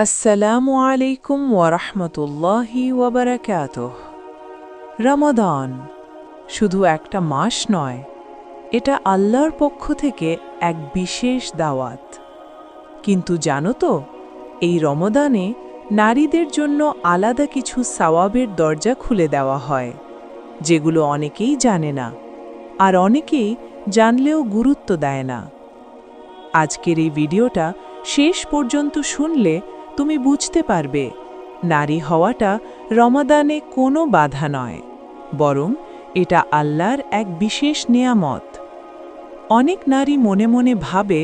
আসসালামু আলাইকুম ওয়ারাহমাতুল্লাহি ওয়াবারাকাতুহ। রমাদান শুধু একটা মাস নয়, এটা আল্লাহর পক্ষ থেকে এক বিশেষ দাওয়াত। কিন্তু জানো তো, এই রমাদানে নারীদের জন্য আলাদা কিছু সওয়াবের দরজা খুলে দেওয়া হয়, যেগুলো অনেকেই জানে না, আর অনেকেই জানলেও গুরুত্ব দেয় না। আজকের এই ভিডিওটা শেষ পর্যন্ত শুনলে তুমি বুঝতে পারবে, নারী হওয়াটা রমাদানে কোনো বাধা নয়, বরং এটা আল্লাহর এক বিশেষ নেয়ামত। অনেক নারী মনে মনে ভাবে,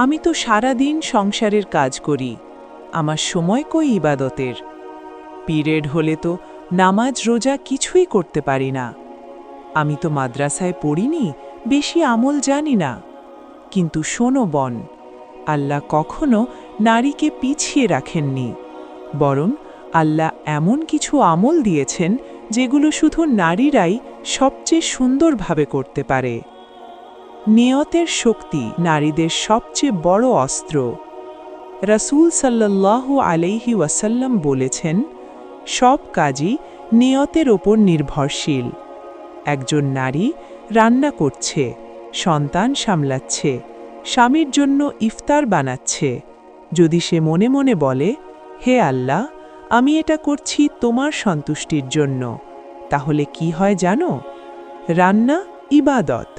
আমি তো সারাদিন সংসারের কাজ করি, আমার সময় কই ইবাদতের? পিরিয়ড হলে তো নামাজ রোজা কিছুই করতে পারি না। আমি তো মাদ্রাসায় পড়িনি, বেশি আমল জানি না। কিন্তু শোনো বোন, আল্লাহ কখনো নারীকে পিছিয়ে রাখেননি, বরং আল্লাহ এমন কিছু আমল দিয়েছেন যেগুলো শুধু নারীরাই সবচেয়ে সুন্দরভাবে করতে পারে। নিয়তের শক্তি নারীদের সবচেয়ে বড় অস্ত্র। রাসূল সাল্লাল্লাহু আলাইহি ওয়াসাল্লাম বলেছেন, সব কাজই নিয়তের ওপর নির্ভরশীল। একজন নারী রান্না করছে, সন্তান সামলাচ্ছে, স্বামীর জন্য ইফতার বানাচ্ছে, যদি সে মনে মনে বলে, হে আল্লাহ, আমি এটা করছি তোমার সন্তুষ্টির জন্য, তাহলে কি হয় জানো? রান্না ইবাদত,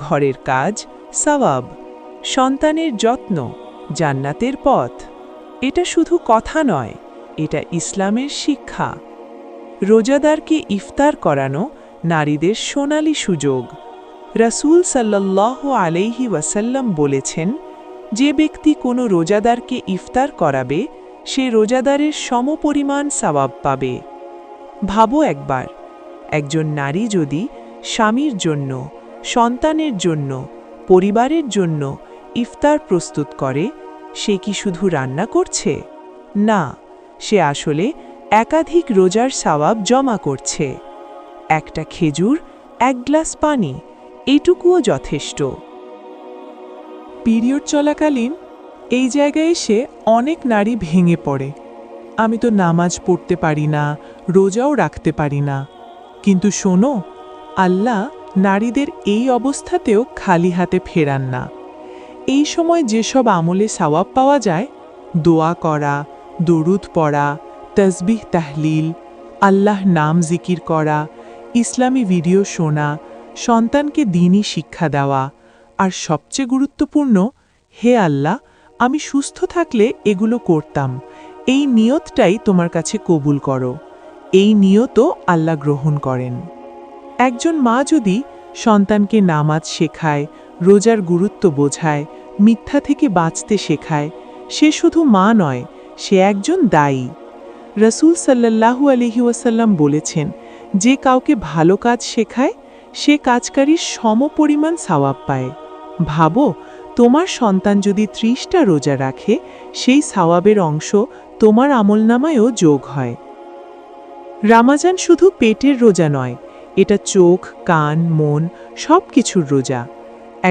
ঘরের কাজ সওয়াব, সন্তানের যত্ন জান্নাতের পথ। এটা শুধু কথা নয়, এটা ইসলামের শিক্ষা। রোজাদারকে ইফতার করানো নারীদের সোনালী সুযোগ। রাসূল সাল্লাল্লাহু আলাইহি ওয়াসাল্লাম বলেছেন, যে ব্যক্তি কোনো রোজাদারকে ইফতার করাবে, সে রোজাদারের সমপরিমাণ সওয়াব পাবে। ভাবো একবার, একজন নারী যদি স্বামীর জন্য, সন্তানের জন্য, পরিবারের জন্য ইফতার প্রস্তুত করে, সে কি শুধু রান্না করছে? না, সে আসলে একাধিক রোজার সওয়াব জমা করছে। একটা খেজুর, এক গ্লাস পানি, এইটুকুও যথেষ্ট। পিরিয়ড চলাকালীন এই জায়গায় এসে অনেক নারী ভেঙে পড়ে। আমি তো নামাজ পড়তে পারি না, রোজাও রাখতে পারি না। কিন্তু শোনো, আল্লাহ নারীদের এই অবস্থাতেও খালি হাতে ফেরান না। এই সময় যেসব আমলে সওয়াব পাওয়া যায়, দোয়া করা, দরুদ পড়া, তসবিহ তাহলিল, আল্লাহ নাম জিকির করা, ইসলামী ভিডিও শোনা, সন্তানকে দ্বীনি শিক্ষা দেওয়া, আর সবচেয়ে গুরুত্বপূর্ণ, হে আল্লাহ, আমি সুস্থ থাকলে এগুলো করতাম, এই নিয়তটাই তোমার কাছে কবুল করো। এই নিয়তও আল্লাহ গ্রহণ করেন। একজন মা যদি সন্তানকে নামাজ শেখায়, রোজার গুরুত্ব বোঝায়, মিথ্যা থেকে বাঁচতে শেখায়, সে শুধু মা নয়, সে একজন দায়ী। রাসূল সাল্লাল্লাহু আলাইহি ওয়াসাল্লাম বলেছেন, যে কাউকে ভালো কাজ শেখায়, সে কাজকারীর সমপরিমাণ সওয়াব পায়। ভাবো, তোমার সন্তান যদি 30টা রোজা রাখে, সেই সওয়াবের অংশ তোমার আমলনামায়ও যোগ হয়। রমজান শুধু পেটের রোজা নয়, এটা চোখ, কান, মন সব কিছুর রোজা।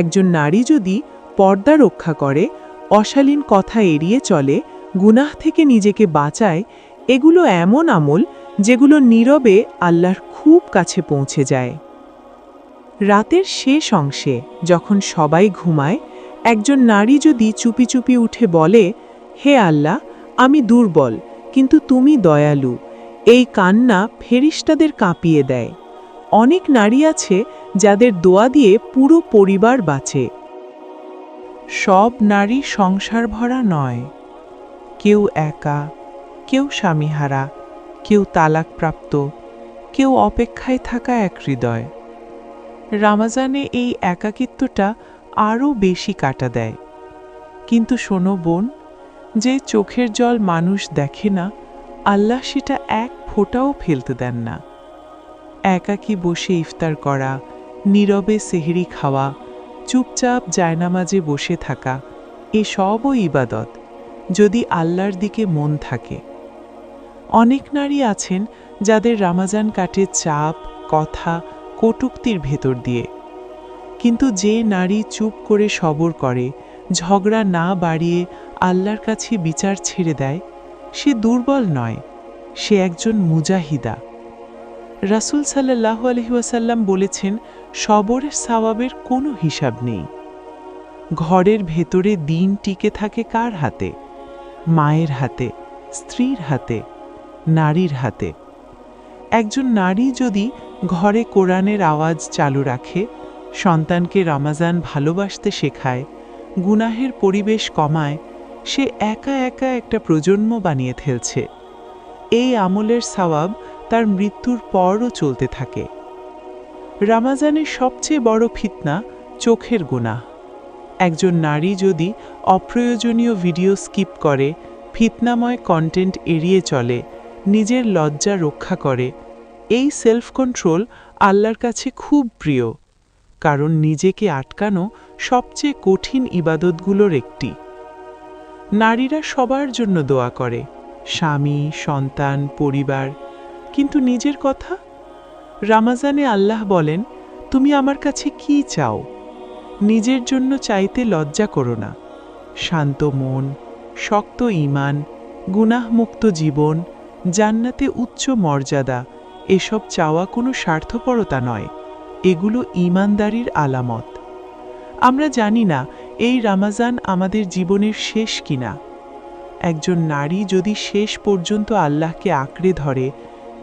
একজন নারী যদি পর্দা রক্ষা করে, অশালীন কথা এড়িয়ে চলে, গুনাহ থেকে নিজেকে বাঁচায়, এগুলো এমন আমল যেগুলো নীরবে আল্লাহর খুব কাছে পৌঁছে যায়। রাতের শেষ অংশে যখন সবাই ঘুমায়, একজন নারী যদি চুপি চুপি উঠে বলে, হে আল্লাহ, আমি দুর্বল, কিন্তু তুমি দয়ালু, এই কান্না ফেরেশতাদের কাঁপিয়ে দেয়। অনেক নারী আছে যাদের দোয়া দিয়ে পুরো পরিবার বাঁচে। সব নারী সংসার ভরা নয়। কেউ একা, কেউ স্বামীহারা, কেউ তালাকপ্রাপ্ত, কেউ অপেক্ষায় থাকা এক হৃদয়। রমজানে এই একাকিত্বটা আরও বেশি কাটা দেয়। কিন্তু শোনো বোন, যে চোখের জল মানুষ দেখে না, আল্লাহ সেটা এক ফোঁটাও ফেলতে দেন না। একাকী বসে ইফতার করা, নীরবে সেহরি খাওয়া, চুপচাপ জায়নামাজে বসে থাকা, এসবও ইবাদত, যদি আল্লাহর দিকে মন থাকে। অনেক নারী আছেন যাদের রমজান কাটে চাপ, কথা, কটূক্তির ভেতর দিয়ে। কিন্তু যে নারী চুপ করে সবর করে, ঝগড়া না বাড়িয়ে আল্লাহর কাছে বিচার ছেড়ে দেয়, সে দুর্বল নয়, সে একজন মুজাহিদা। রাসূল সাল্লাল্লাহু আলাইহি ওয়াসাল্লাম বলেছেন, সবরের সওয়াবের কোনো হিসাব নেই। ঘরের ভেতরে দিন টিকে থাকে কার হাতে? মায়ের হাতে, স্ত্রীর হাতে, নারীর হাতে। একজন নারী যদি ঘরে কোরআনের আওয়াজ চালু রাখে, সন্তানকে রমাজান ভালোবাসতে শেখায়, গুনাহের পরিবেশ কমায়, সে একা একা একটা প্রজন্ম বানিয়ে ফেলছে। এই আমলের সওয়াব তার মৃত্যুর পরও চলতে থাকে। রমাজানের সবচেয়ে বড় ফিতনা চোখের গুনাহ। একজন নারী যদি অপ্রয়োজনীয় ভিডিও স্কিপ করে, ফিতনাময় কন্টেন্ট এড়িয়ে চলে, নিজের লজ্জা রক্ষা করে, এই সেলফ কন্ট্রোল আল্লাহর কাছে খুব প্রিয়, কারণ নিজেকে আটকানো সবচেয়ে কঠিন ইবাদতগুলোর একটি। নারীরা সবার জন্য দোয়া করে, স্বামী, সন্তান, পরিবার, কিন্তু নিজের কথা? রমাজানে আল্লাহ বলেন, তুমি আমার কাছে কি চাও? নিজের জন্য চাইতে লজ্জা করো না। শান্ত মন, শক্ত ঈমান, গুনাহমুক্ত জীবন, জান্নাতে উচ্চ মর্যাদা, এসব চাওয়া কোনো স্বার্থপরতা নয়, এগুলো ঈমানদারির আলামত। আমরা জানি না এই রমাজান আমাদের জীবনের শেষ কিনা। একজন নারী যদি শেষ পর্যন্ত আল্লাহকে আঁকড়ে ধরে,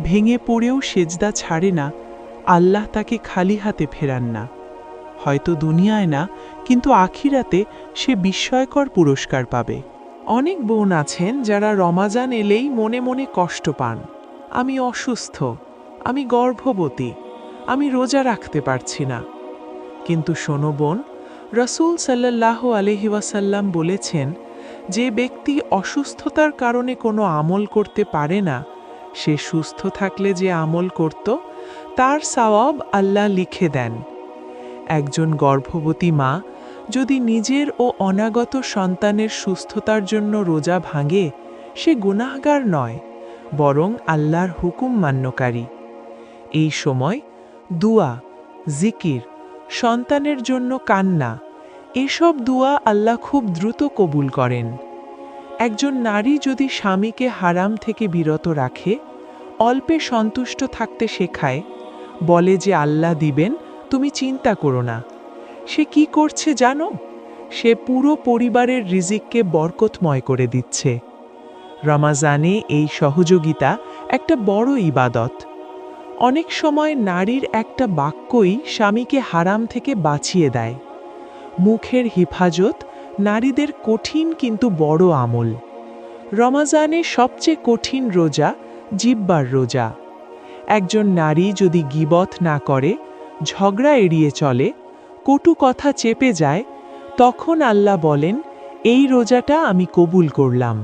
ভেঙে পড়েও সেজদা ছাড়ে না, আল্লাহ তাকে খালি হাতে ফেরান না। হয়তো দুনিয়ায় না, কিন্তু আখিরাতে সে বিস্ময়কর পুরস্কার পাবে। অনেক বোন আছেন যারা রমাজান এলেই মনে মনে কষ্ট পান। আমি অসুস্থ, আমি গর্ভবতী, আমি রোজা রাখতে পারছি না। কিন্তু শোনো বোন, রাসূল সাল্লাল্লাহু আলাইহি ওয়াসাল্লাম বলেছেন, যে ব্যক্তি অসুস্থতার কারণে কোনো আমল করতে পারে না, সে সুস্থ থাকলে যে আমল করত, তার সওয়াব আল্লাহ লিখে দেন। একজন গর্ভবতী মা যদি নিজের ও অনাগত সন্তানের সুস্থতার জন্য রোজা ভাঙে, সে গুনাহগার নয়, বরং আল্লাহর হুকুম মান্যকারী। এই সময় দুয়া, জিকির, সন্তানের জন্য কান্না, এসব দুয়া আল্লাহ খুব দ্রুত কবুল করেন। একজন নারী যদি স্বামীকে হারাম থেকে বিরত রাখে, অল্পে সন্তুষ্ট থাকতে শেখায়, বলে যে আল্লাহ দিবেন, তুমি চিন্তা করো না, সে কি করছে জানো? সে পুরো পরিবারের রিজিককে বরকতময় করে দিচ্ছে। রমাজানে এই সহযোগিতা একটা বড় ইবাদত। অনেক সময় নারীর একটা বাক্যই স্বামীকে হারাম থেকে বাঁচিয়ে দেয়। মুখের হিফাজত নারীদের কঠিন কিন্তু বড় আমল। রমাজানে সবচেয়ে কঠিন রোজা জিহ্বার রোজা। একজন নারী যদি গীবত না করে, ঝগড়া এড়িয়ে চলে, কটু কথা চেপে যায়, তখন আল্লাহ বলেন, এই রোজাটা আমি কবুল করলাম।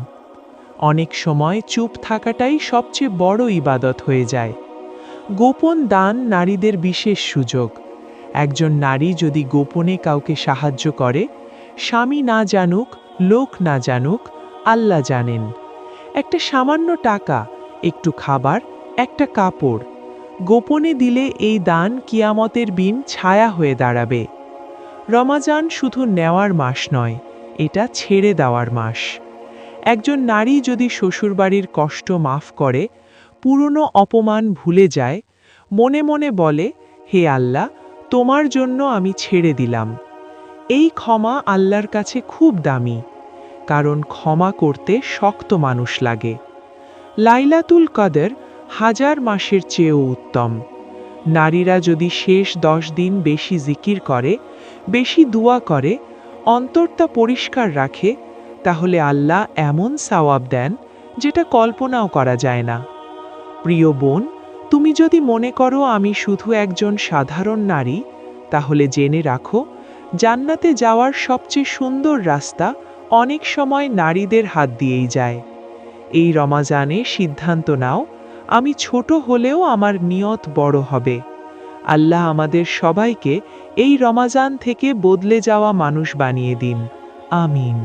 অনেক সময় চুপ থাকাটাই সবচেয়ে বড় ইবাদত হয়ে যায়। গোপন দান নারীদের বিশেষ সুযোগ। একজন নারী যদি গোপনে কাউকে সাহায্য করে, স্বামী না জানুক, লোক না জানুক, আল্লাহ জানেন। একটা সামান্য টাকা, একটু খাবার, একটা কাপড় গোপনে দিলে এই দান কিয়ামতের দিন ছায়া হয়ে দাঁড়াবে। রমাজান শুধু নেওয়ার মাস নয়, এটা ছেড়ে দেওয়ার মাস। একজন নারী যদি শ্বশুরবাড়ির কষ্ট মাফ করে, পুরনো অপমান ভুলে যায়, মনে মনে বলে, হে আল্লাহ, তোমার জন্য আমি ছেড়ে দিলাম, এই ক্ষমা আল্লাহর কাছে খুব দামি, কারণ ক্ষমা করতে শক্ত মানুষ লাগে। লাইলাতুল কদর 1000 মাসের চেয়েও উত্তম। নারীরা যদি শেষ 10 দিন বেশি জিকির করে, বেশি দোয়া করে, অন্তরটা পরিষ্কার রাখে, তাহলে আল্লাহ এমন সওয়াব দেন যেটা কল্পনাও করা যায় না। প্রিয় বোন, তুমি যদি মনে করো আমি শুধু একজন সাধারণ নারী, তাহলে জেনে রাখো, জান্নাতে যাওয়ার সবচেয়ে সুন্দর রাস্তা অনেক সময় নারীদের হাত দিয়েই যায়। এই রমাজানে সিদ্ধান্ত নাও, আমি ছোট হলেও আমার নিয়ত বড় হবে। আল্লাহ আমাদের সবাইকে এই রমাজান থেকে বদলে যাওয়া মানুষ বানিয়ে দিন। আমিন।